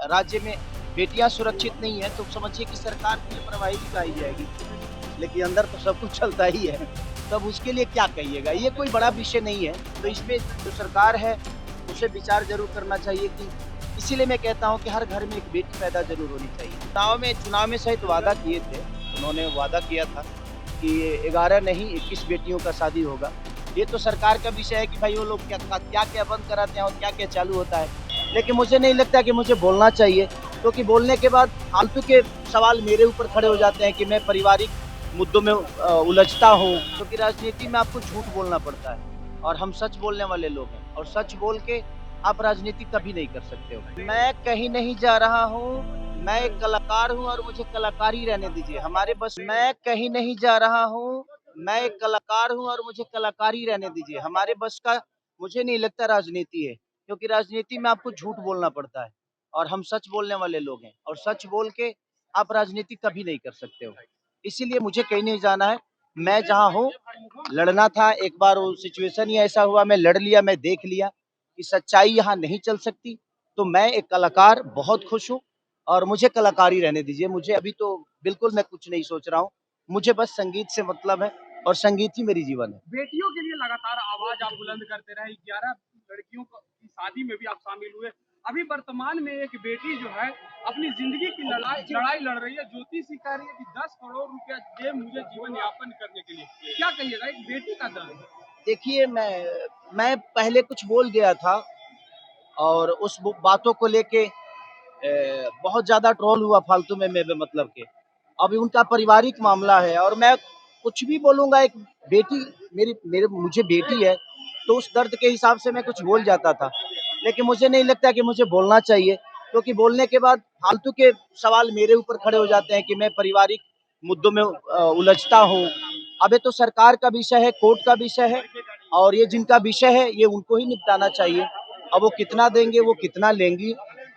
राज्य में बेटियां सुरक्षित नहीं है तो समझिए कि सरकार की लापरवाही भी कही जाएगी। लेकिन अंदर तो सब कुछ चलता ही है, तब उसके लिए क्या कहिएगा? ये कोई बड़ा विषय नहीं है। तो इसमें जो सरकार है, उसे विचार ज़रूर करना चाहिए कि इसीलिए मैं कहता हूँ कि हर घर में एक बेटी पैदा ज़रूर होनी चाहिए। चुनाव में शायद वादा किए थे, उन्होंने वादा किया था कि 11 नहीं 21 बेटियों का शादी होगा। ये तो सरकार का विषय है कि भाई वो लोग क्या-क्या बंद कराते हैं और क्या-क्या चालू होता है। लेकिन मुझे नहीं लगता कि मुझे बोलना चाहिए, क्योंकि बोलने के बाद फालतू के सवाल मेरे ऊपर खड़े हो जाते हैं कि मैं पारिवारिक मुद्दों में उलझता हूँ, क्योंकि राजनीति में आपको झूठ बोलना पड़ता है और हम सच बोलने वाले लोग हैं और सच बोल के आप राजनीति कभी नहीं कर सकते हो। मैं कहीं नहीं जा रहा हूँ, मैं एक कलाकार हूँ और मुझे कलाकारी रहने दीजिए। मैं कहीं नहीं जा रहा हूँ, मैं एक कलाकार हूँ और मुझे कलाकारी रहने दीजिए। हमारे बस का मुझे नहीं लगता राजनीति है, क्योंकि राजनीति में आपको झूठ बोलना पड़ता है और हम सच बोलने वाले लोग हैं और सच बोल के आप राजनीति कभी नहीं कर सकते हो। इसीलिए मुझे कहीं नहीं जाना है। मैं जहाँ हूँ, लड़ना था, एक बार वो सिचुएशन ही ऐसा हुआ, मैं लड़ लिया, मैं देख लिया कि सच्चाई यहाँ नहीं चल सकती। तो मैं एक कलाकार बहुत खुश हूँ और मुझे कलाकारी रहने दीजिए। मुझे अभी तो बिल्कुल मैं कुछ नहीं सोच रहा हूँ। मुझे बस संगीत से मतलब है और संगीत ही मेरी जीवन है। बेटियों के लिए लगातार आवाज आप बुलंद करते रहे, 11 लड़कियों की शादी में भी आप शामिल हुए। अभी वर्तमान में एक बेटी जो है अपनी जिंदगी की लड़ाई लड़ रही है। ज्योति सिंह कह रही है कि 10 करोड़ रुपया दे मुझे जीवन यापन करने के लिए। क्या कहिएगा एक बेटी का दर्द? देखिए, मैं पहले कुछ बोल गया था और उस बातों को लेके बहुत ज़्यादा ट्रोल हुआ फालतू में बेमतलब के। अभी उनका पारिवारिक मामला है और मैं कुछ भी बोलूँगा, एक बेटी मेरी मेरे मुझे बेटी है, तो उस दर्द के हिसाब से मैं कुछ बोल जाता था। लेकिन मुझे नहीं लगता कि मुझे बोलना चाहिए, क्योंकि बोलने के बाद फालतू के सवाल मेरे ऊपर खड़े हो जाते हैं कि मैं पारिवारिक मुद्दों में उलझता हूँ। अब ये तो सरकार का विषय है, कोर्ट का विषय है और ये जिनका विषय है, ये उनको ही निपटाना चाहिए। अब वो कितना देंगे, वो कितना लेंगी,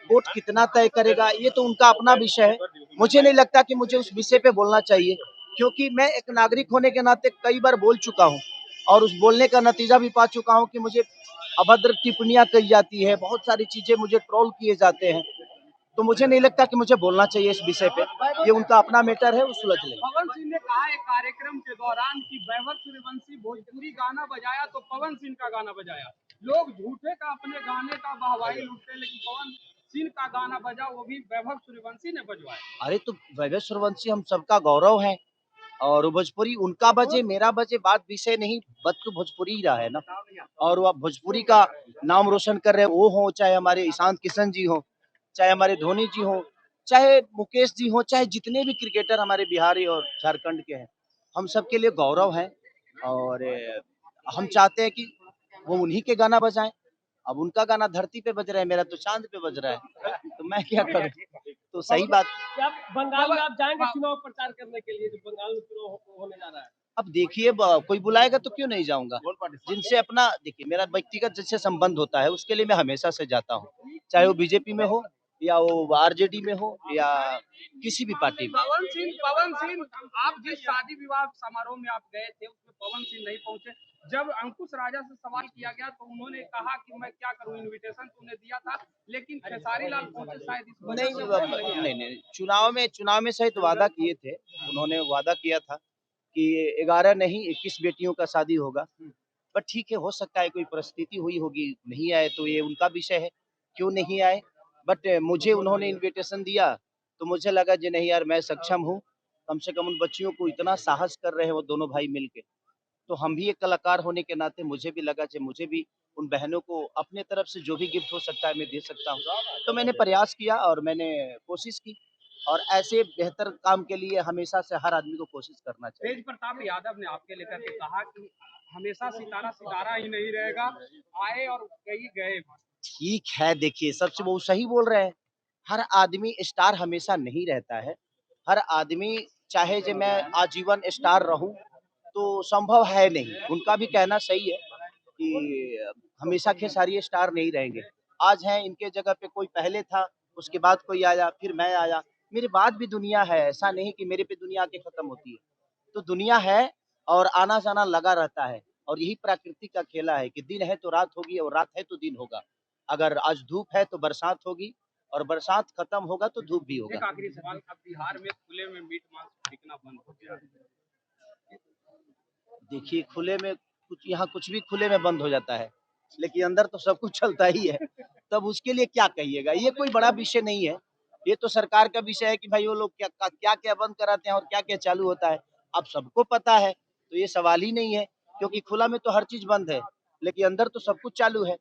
कोर्ट कितना तय करेगा, ये तो उनका अपना विषय है। मुझे नहीं लगता कि मुझे उस विषय पे बोलना चाहिए, क्योंकि मैं एक नागरिक होने के नाते कई बार बोल चुका हूँ और उस बोलने का नतीजा भी पा चुका हूँ कि मुझे अभद्र टिप्पणियाँ कही जाती है, बहुत सारी चीज़ें मुझे ट्रोल किए जाते हैं। तो मुझे नहीं लगता कि मुझे बोलना चाहिए इस विषय पे। ये उनका अपना मैटर है, वो सुलझ लेंगे। पवन सिंह ने कहा एक कार्यक्रम के दौरान कि वैभव सूर्यवंशी भोजपुरी गाना बजाया तो पवन सिंह का गाना बजाया। लोग झूठे का अपने गाने का वाहवाही लूटते हैं, लेकिन पवन सिंह का गाना बजा वो भी वैभव सूर्यवंशी ने बजवाया। अरे तो वैभव सूर्यवंशी हम सबका गौरव है और वो भोजपुरी उनका बजे, मेरा बजे, बात विषय नहीं, बज तो भोजपुरी ही रहा है ना। और वो भोजपुरी का नाम रोशन कर रहे हैं, वो हों, चाहे हमारे ईशांत किशन जी हों, चाहे हमारे धोनी जी हों, चाहे मुकेश जी हों, चाहे जितने भी क्रिकेटर हमारे बिहारी और झारखंड के हैं, हम सबके लिए गौरव है और हम चाहते हैं कि वो उन्हीं के गाना बजाएँ। अब उनका गाना धरती पे बज रहा है, मेरा तो चाँद पे बज रहा है, तो मैं क्या करूँ? तो सही बात। क्या बंगाल में आप जाएंगे चुनाव प्रचार करने के लिए, जो बंगाल में चुनाव होने जा रहा है? अब देखिए, कोई बुलाएगा तो क्यों नहीं जाऊँगा? जिनसे अपना देखिए मेरा व्यक्तिगत जिससे संबंध होता है उसके लिए मैं हमेशा से जाता हूँ। चाहे वो बीजेपी में हो या वो आरजेडी में हो या किसी भी पार्टी में। पवन सिंह आप जिस शादी विवाह समारोह में आप गए थे उसमें पवन सिंह नहीं पहुंचे। जब अंकुश राजा से सवाल किया गया तो उन्होंने कहा कि मैं क्या करूं, इनविटेशन तो उन्हें दिया था लेकिन खेसारी लाल पहुंचे, शायद इस वजह नहीं, से वो नहीं आए। नहीं, चुनाव में शायद वादा किए थे। उन्होंने वादा किया था कि 11 नहीं 21 बेटियों का शादी होगा। पर ठीक है, हो सकता है कोई परिस्थिति हुई होगी, नहीं आए तो ये उनका विषय है, क्यों नहीं आए। बट मुझे उन्होंने इन्विटेशन दिया, तो मुझे लगा जी नहीं यार मैं सक्षम हूँ, कम से कम उन बच्चियों को इतना साहस कर रहे हैं वो दोनों भाई मिलके। तो हम भी एक कलाकार होने के नाते मुझे भी लगा कि मुझे भी उन बहनों को अपने तरफ से जो भी गिफ्ट हो सकता है मैं दे सकता हूँ। तो मैंने प्रयास किया और मैंने कोशिश की और ऐसे बेहतर काम के लिए हमेशा से हर आदमी को कोशिश करना चाहिए। तेज प्रताप यादव ने आपके लेकर के कहा कि हमेशा सितारा सितारा ही नहीं रहेगा, आए और कई गए। ठीक है, देखिए सबसे वो सही बोल रहे हैं। हर आदमी स्टार हमेशा नहीं रहता है। हर आदमी चाहे जो मैं आजीवन स्टार रहूँ, तो संभव है नहीं। उनका भी कहना सही है कि हमेशा खेसारी स्टार नहीं रहेंगे। आज हैं, इनके जगह पे कोई पहले था, उसके बाद कोई आया, फिर मैं आया। मेरे बाद भी दुनिया है, ऐसा नहीं कि मेरे पे दुनिया आके खत्म होती है। तो दुनिया है और आना-जाना लगा रहता है और यही प्रकृति का खेला है कि दिन है तो रात होगी और रात है तो दिन होगा। अगर आज धूप है तो बरसात होगी और बरसात खत्म होगा तो धूप भी एक होगा। आखिरी सवाल, अब बिहार में खुले में मीट मांस बिकना बंद हो गया है। देखिए खुले में यहाँ कुछ भी खुले में बंद हो जाता है, लेकिन अंदर तो सब कुछ चलता ही है। तब उसके लिए क्या कहिएगा, ये कोई बड़ा विषय नहीं है। ये तो सरकार का विषय है कि भाई वो लोग क्या क्या बंद कराते हैं और क्या क्या चालू होता है, अब सबको पता है। तो ये सवाल ही नहीं है, क्योंकि खुला में तो हर चीज बंद है, लेकिन अंदर तो सब कुछ चालू है,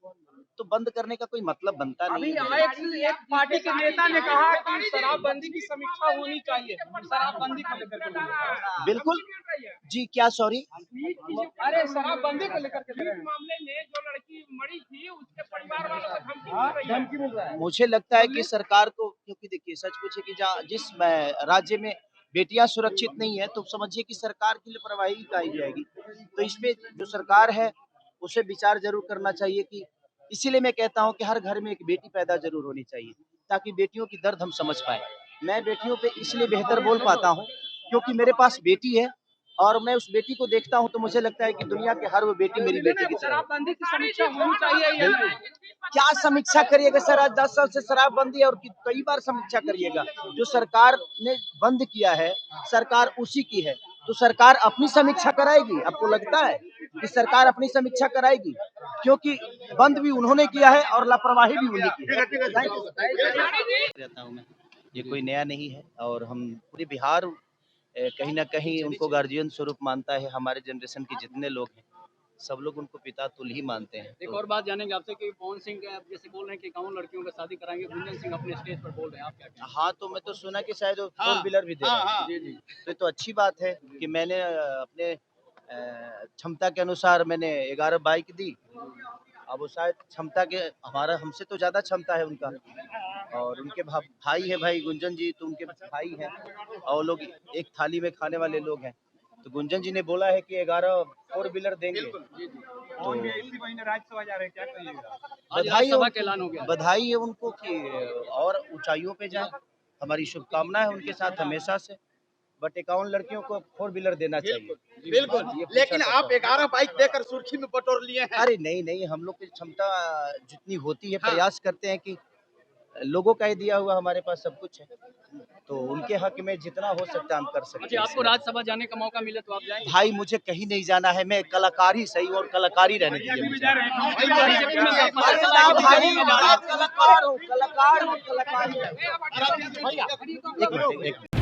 तो बंद करने का कोई मतलब बनता अभी नहीं है। एक पार्टी के नेता ने कहा कि शराबबंदी की समीक्षा होनी चाहिए, शराबबंदी को लेकर के बोल रहे हैं। बिल्कुल जी, क्या सॉरी? अरे शराबबंदी को लेकर के मामले में जो लड़की मरी थी उसके परिवार वालों को धमकी मिल रहा है। मुझे लगता है कि सरकार को, क्योंकि देखिए सच पूछे कि जिस राज्य में बेटियां सुरक्षित नहीं है, तो समझिए कि सरकार की लापरवाही दिखाई जाएगी। तो इस पे जो सरकार है उसे विचार जरूर करना चाहिए कि, इसीलिए मैं कहता हूं कि हर घर में एक बेटी पैदा जरूर होनी चाहिए, ताकि बेटियों की दर्द हम समझ पाए। मैं बेटियों पे इसलिए बेहतर बोल पाता हूं क्योंकि मेरे पास बेटी है, और मैं उस बेटी को देखता हूं तो मुझे लगता है कि दुनिया की हर वो बेटी मेरी बेटी की तरह है। शराबबंदी की समीक्षा होनी चाहिए या नहीं? क्या समीक्षा करिएगा सर, आज 10 साल से शराबबंदी है और कई बार समीक्षा करिएगा। जो सरकार ने बंद किया है, सरकार उसी की है, तो सरकार अपनी समीक्षा कराएगी। आपको लगता है कि सरकार अपनी समीक्षा कराएगी? क्योंकि बंद भी उन्होंने किया है और लापरवाही भी उन्हीं की है। रहता हूं मैं, ये कोई नया नहीं है, और हम पूरे बिहार कहीं ना कहीं उनको गार्जियन स्वरूप मानता है। हमारे जनरेशन के जितने लोग हैं, सब लोग उनको पिता तुल्य ही मानते हैं। एक और बात जानेंगे आपसे कि पवन सिंह जैसे बोल रहे हैं कि 51 लड़कियों का शादी कराएंगे, गुंजन सिंह अपने स्टेज पर बोल रहे हैं, आप क्या कहेंगे? हाँ, तो मैं तो सुना कि शायद वो 4 व्हीलर भी दे रहा है। जी जी। तो ये तो अच्छी बात है कि मैंने अपने क्षमता के अनुसार मैंने 11 बाइक दी। अब वो शायद क्षमता के, हमारा हमसे तो ज़्यादा क्षमता है उनका, और उनके भाई है भाई गुंजन जी, तो उनके भाई हैं और वो लोग एक थाली में खाने वाले लोग हैं। तो गुंजन जी ने बोला है कि 11 4 व्हीलर देंगे। तो इसी महीने राज्यसभा जा रहे हैं, क्या कहिएगा? आज राज्यसभा का ऐलान हो गया। बधाई है उनको कि और ऊंचाइयों पे जाएं। हमारी शुभकामना है उनके साथ हमेशा से। बट 51 लड़कियों को 4 व्हीलर देना चाहिए। बिल्कुल, लेकिन आप 11 बाइक देकर सुर्खी में बटोर लिए हैं। अरे नहीं नहीं, हम लोग की क्षमता जितनी होती है, प्रयास करते हैं कि लोगों का ही दिया हुआ हमारे पास सब कुछ है, तो उनके हक में जितना हो सकता है हम कर सकते अच्छा, हैं। आपको राज्यसभा जाने का मौका मिले तो आप जाएंगे? भाई मुझे कहीं नहीं जाना है, मैं कलाकार ही सही और कलाकार ही रहने दीजिए मुझे। कलाकार हूँ, कलाकार ही। एक मिनट।